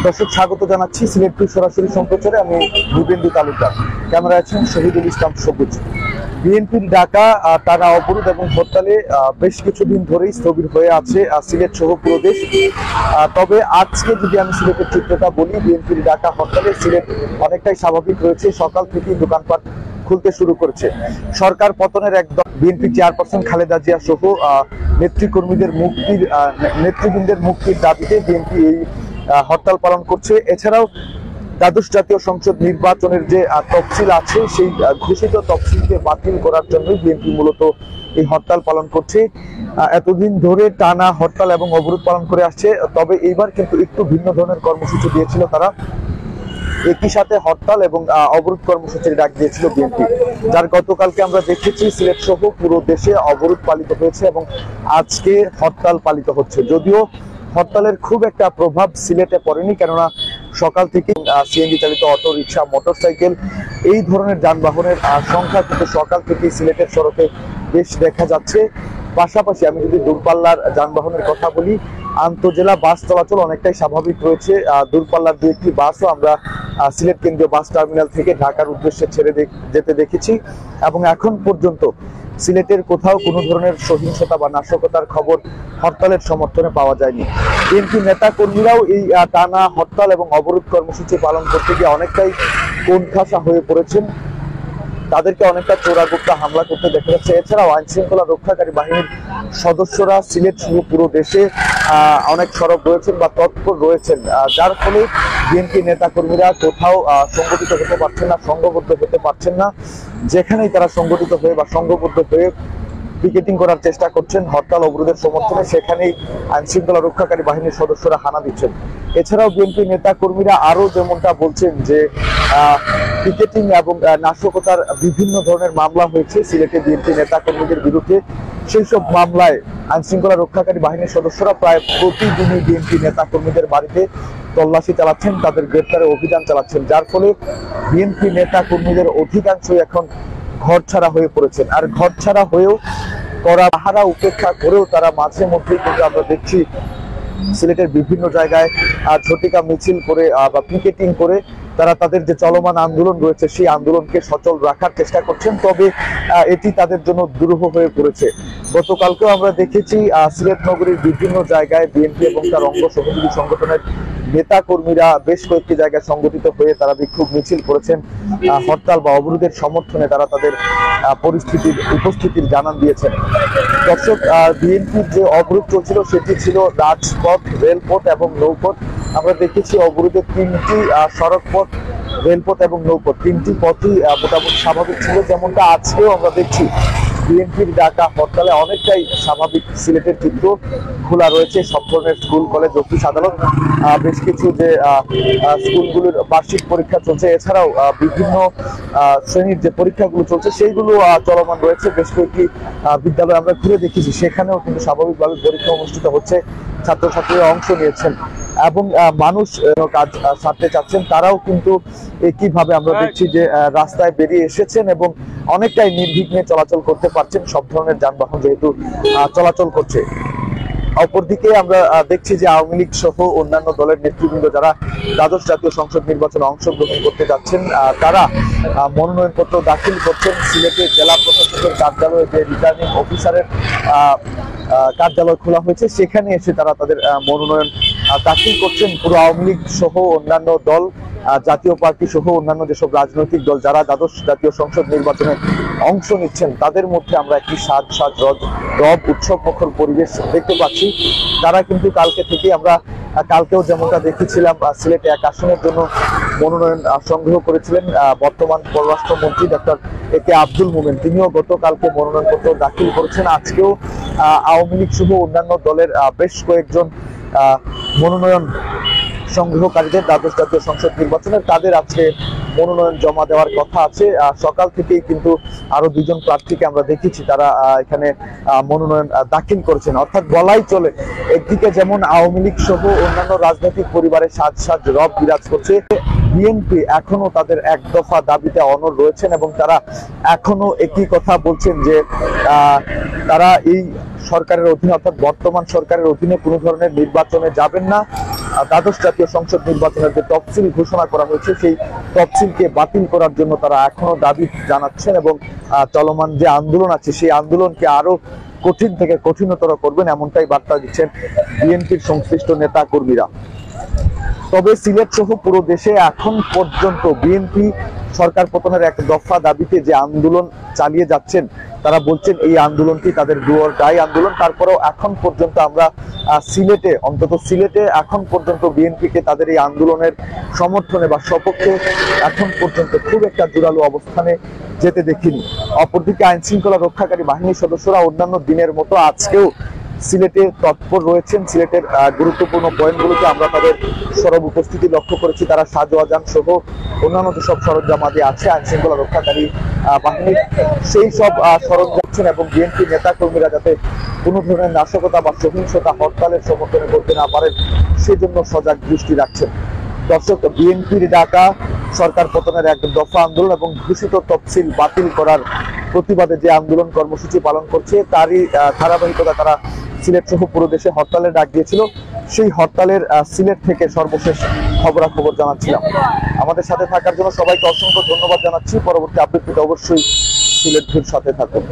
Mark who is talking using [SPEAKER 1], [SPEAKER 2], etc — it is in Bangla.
[SPEAKER 1] দর্শক স্বাগত জানাচ্ছি সিলেট সরাসরি সম্প্রচারে। আমি ভূপেন্দু তালুকদার, ক্যামেরায় আছেন শহীদুল ইসলাম সবুজ। বিএনপির ডাকা টানা অবরোধ এবং হরতালে বেশ কিছুদিন ধরেই স্থবির হয়ে আছে সিলেট সহ পুরো দেশ। তবে আজকে যদি আমি সিলেটের চিত্রটা বলি, বিএনপির ডাকা হরতালে সিলেট অনেকটাই স্বাভাবিক রয়েছে। সকাল থেকেই দোকানপাট খুলতে শুরু করেছে। সরকার পতনের একদম বিএনপি চেয়ারপারসন খালেদা জিয়া সহ নেতৃবৃন্দের মুক্তির দাবিতে বিএনপি এই হরতাল পালন করছে। এছাড়াও দ্বাদশ জাতীয় সংসদ নির্বাচনের যে তফসিল আছে, সেই ঘোষিত তফসিলকে বাতিল করার জন্য বিএনপি মূলত এই হরতাল পালন করছে। এতদিন ধরে টানা হরতাল এবং অবরোধ পালন করে আসছে, তবে এইবার কিন্তু একটু ভিন্ন ধরনের কর্মসূচি দিয়েছিল তারা। একই সাথে হরতাল এবং অবরোধ কর্মসূচির ডাক দিয়েছিল বিএনপি, যার গতকালকে আমরা দেখেছি সিলেট সহ পুরো দেশে অবরোধ পালিত হয়েছে এবং আজকে হরতাল পালিত হচ্ছে। যদিও হরতালের খুব একটা প্রভাব সিলেটে পড়েনি, কেননা সকাল থেকে সিএনজি চালিত অটো রিক্সা, মোটরসাইকেল এই ধরনের যানবাহনের সংখ্যা কিন্তু সকাল থেকে সিলেটের সড়কে বেশ দেখা যাচ্ছে। পাশাপাশি আমি যদি দূরপাল্লার যানবাহনের কথা বলি, আন্তজেলা বাস চলাচল অনেকটাই স্বাভাবিক রয়েছে। দূরপাল্লার দু একটি বাসও আমরা সিলেট কেন্দ্রীয় বাস টার্মিনাল থেকে ঢাকার উদ্দেশ্যে ছেড়ে যেতে দেখেছি এবং এখন পর্যন্ত সিলেটের কোথাও কোনো ধরনের সহিংসতা বা নাশকতার খবর হরতালের সমর্থনে পাওয়া যায়নি। বিএনপি নেতা কর্মীরাও এই টানা হরতাল এবং অবরোধ কর্মসূচি পালন করতে গিয়ে অনেকটাই কোণঠাসা হয়ে পড়েছেন। তাদেরকে অনেকটা চোরাগুপ্তা হামলা করতে দেখা যাচ্ছে। এছাড়াও আইন শৃঙ্খলা রক্ষাকারী বাহিনীর সদস্যরা সিলেট সহ পুরো দেশে অনেক সরব রয়েছেন বা তৎপর রয়েছেন, যার ফলে বিএনপি নেতা কর্মীরা কোথাও সংগঠিত হতে পারছেন না, সংঘবদ্ধ হতে পারছেন না। যেখানেই তারা সংগঠিত হয়ে বা সংঘবদ্ধ হয়ে পিকেটিং করার চেষ্টা করছেন হরতাল অবরোধের সমর্থনে, সেখানেই আইন শৃঙ্খলা রক্ষাকারী বাহিনীর সদস্যরা হানা দিচ্ছেন। এছাড়াও বিএনপি নেতা কর্মীরা আরো যেমনটা বলছেন যে পিকেটিং এবং নাশকতার বিভিন্ন ধরনের মামলা হয়েছে সিলেটে বিএনপি নেতা কর্মীদের বিরুদ্ধে। সেই সব মামলায় আইন শৃঙ্খলা রক্ষাকারী বাহিনীর সদস্যরা প্রায় প্রতিদিনই বিএনপি নেতা কর্মীদের বাড়িতে তল্লাশি চালাচ্ছেন, তাদের গ্রেপ্তারে অভিযান চালাচ্ছেন, যার ফলে বিএনপি নেতা কর্মীদের অধিকাংশই এখন ঘর ছাড়া হয়ে পড়েছেন। আর ঘর ছাড়া হয়েও করা পাহারা উপেক্ষা করেও তারা মাঝে মধ্যেই কিন্তু আমরা দেখছি সিলেটের বিভিন্ন জায়গায় ঝটিকা মিছিল করে বা পিকেটিং করে তারা তাদের যে চলমান আন্দোলন রয়েছে সেই আন্দোলনকে সচল রাখার চেষ্টা করছেন। তবে এটি তাদের জন্য দুরূহ হয়ে পড়েছে। গতকালকেও আমরা দেখেছি সিলেট নগরীর বিভিন্ন জায়গায় বিএনপি এবং তার অঙ্গ সহযোগী সংগঠনের নেতা কর্মীরা বেশ কয়েকটি জায়গায় সংগঠিত হয়ে তারা বিক্ষোভ মিছিল করেছেন। হরতাল বা অবরোধের সমর্থনে তারা তাদের উপস্থিতির জানান দিয়েছেন। দর্শক, বিএনপির যে অবরোধ চলছিল সেটি ছিল রাজপথ, রেলপথ এবং নৌপথ। আমরা দেখেছি অবরোধের তিনটি সড়ক পথ, রেলপথ এবং নৌপথ তিনটি পথই মোটামুটি স্বাভাবিক ছিল। যেমনটা আজকেও আমরা দেখছি বিএনপির ডাকা হরতালে অনেকটাই স্বাভাবিক সিলেটের চিত্র। খোলা রয়েছে সব ধরনের স্কুল, কলেজ, অফিস, আদালত, বেশ কিছু যে স্কুলগুলোর বার্ষিক পরীক্ষা চলছে, এছাড়াও বিভিন্ন শ্রেণীর যে পরীক্ষাগুলো চলছে সেইগুলো চলমান রয়েছে। বেশ কয়েকটি বিদ্যালয় আমরা ঘুরে দেখেছি, সেখানেও কিন্তু স্বাভাবিকভাবে পরীক্ষা অনুষ্ঠিত হচ্ছে, ছাত্রছাত্রীরা অংশ নিয়েছেন এবং মানুষ কাজ সারতে চাচ্ছেন। তারাও কিন্তু একইভাবে আমরা দেখছি যে রাস্তায় বেরিয়ে এসেছেন এবং অনেকটাই নির্বিঘ্নে চলাচল করতে পারছেন, সব ধরনের যানবাহন যেহেতু চলাচল করছে। অপরদিকে আমরা দেখছি যে আওয়ামী লীগ সহ অন্যান্য দলের নেতৃবৃন্দ যারা দ্বাদশ জাতীয় সংসদ নির্বাচনে অংশগ্রহণ করতে যাচ্ছেন, তারা মনোনয়নপত্র দাখিল করছেন। সিলেটে জেলা প্রশাসকের কার্যালয়ে যে রিটার্নিং অফিসারের কার্যালয় খোলা হয়েছে, সেখানে এসে তারা তাদের মনোনয়ন দাখিল করছেন। পুরো আওয়ামী লীগ সহ অন্যান্য দল, জাতীয় পার্টি সহ অন্যান্য যেসব রাজনৈতিক দল যারা দ্বাদশ জাতীয় সংসদ নির্বাচনে অংশ নিচ্ছেন, তাদের মধ্যে আমরা একটি সাজ রব উৎসব মুখর পরিবেশ দেখতে পাচ্ছি। তারা কিন্তু কালকে থেকে আমরা কালকেও যেমনটা দেখেছিলাম সিলেটে এক আসনের জন্য মনোনয়ন সংগ্রহ করেছিলেন বর্তমান পররাষ্ট্রমন্ত্রী ডক্টর একে আব্দুল মোমেন, তিনিও গতকালকে মনোনয়নপত্র দাখিল করেছেন। আজকেও আওয়ামী লীগ সহ অন্যান্য দলের বেশ কয়েকজন মনোনয়ন সংগ্রহকারীদের দ্বাদশ জাতীয় সংসদ নির্বাচনের তাদের আজকে মনোনয়ন জমা দেওয়ার কথা আছে। সকাল থেকেই কিন্তু আরো দুজন প্রার্থীকে আমরা দেখেছি তারা এখানে মনোনয়ন দাখিল করেছেন। অর্থাৎ বলাই চলে একদিকে যেমন আওয়ামী লীগ সহ অন্যান্য রাজনৈতিক পরিবারের সাজ রব বিরাজ করছে, বিএনপি এখনো তাদের এক দফা দাবিতে অনড় রয়েছেন এবং তারা এখনো একই কথা বলছেন যে তারা এই সরকারের অধীনে অর্থাৎ বর্তমান সরকারের অধীনে কোনো ধরনের নির্বাচনে যাবেন না। দ্বাদশ জাতীয় সংসদ নির্বাচনের যে তফসিল ঘোষণা করা হয়েছে সেই তফসিলকে বাতিল করার জন্য তারা এখনো দাবি জানাচ্ছেন এবং চলমান যে আন্দোলন আছে সেই আন্দোলনকে আরো কঠিন থেকে কঠিনতর করবেন এমনটাই বার্তা দিচ্ছেন বিএনপির সংশ্লিষ্ট নেতা কর্মীরা। তবে সিলেট সহ পুরো দেশে এখন পর্যন্ত বিএনপি সরকার পতনের এক দফা দাবিতে যে আন্দোলন চালিয়ে যাচ্ছেন, তারা বলছেন এই আন্দোলনটি তাদের ডু অর ডাই আন্দোলন। তারপরেও এখন পর্যন্ত আমরা সিলেটে, অন্তত সিলেটে এখন পর্যন্ত বিএনপিকে তাদের এই আন্দোলনের সমর্থনে বা সপক্ষে এখন পর্যন্ত খুব একটা জোরালো অবস্থানে যেতে দেখিনি। অপরদিকে আইন শৃঙ্খলা রক্ষাকারী বাহিনীর সদস্যরা অন্যান্য দিনের মতো আজকেও সিলেটে তৎপর রয়েছেন। সিলেটের গুরুত্বপূর্ণ পয়েন্টগুলোতে আমরা তাদের সরব উপস্থিতি লক্ষ্য করেছি। তারা সাজোয়াজান সহ অন্যান্য যেসব সরঞ্জামাদি আছে আইন শৃঙ্খলা রক্ষাকারী বাহিনীর, সেই সব সরঞ্জাম এবং বিএনপি নেতা কর্মীরা যাতে কোনো ধরনের নাশকতা বা সহিংসতা হরতালের সমর্থনে করতে না পারেন সেজন্য সজাগ দৃষ্টি রাখছেন। দর্শক, বিএনপির ডাকা সরকার পতনের এক দফা আন্দোলন এবং ঘোষিত তফসিল বাতিল করার প্রতিবাদে যে আন্দোলন কর্মসূচি পালন করছে তারই ধারাবাহিকতা তারা সিলেট সহ পুরো দেশে হরতালের ডাক দিয়েছিল। সেই হরতালের সিলেট থেকে সর্বশেষ খবরাখবর জানাচ্ছিলাম। আমাদের সাথে থাকার জন্য সবাইকে অসংখ্য ধন্যবাদ জানাচ্ছি। পরবর্তী আপডেট পেতে অবশ্যই সিলেট ভিউর সাথে থাকুন।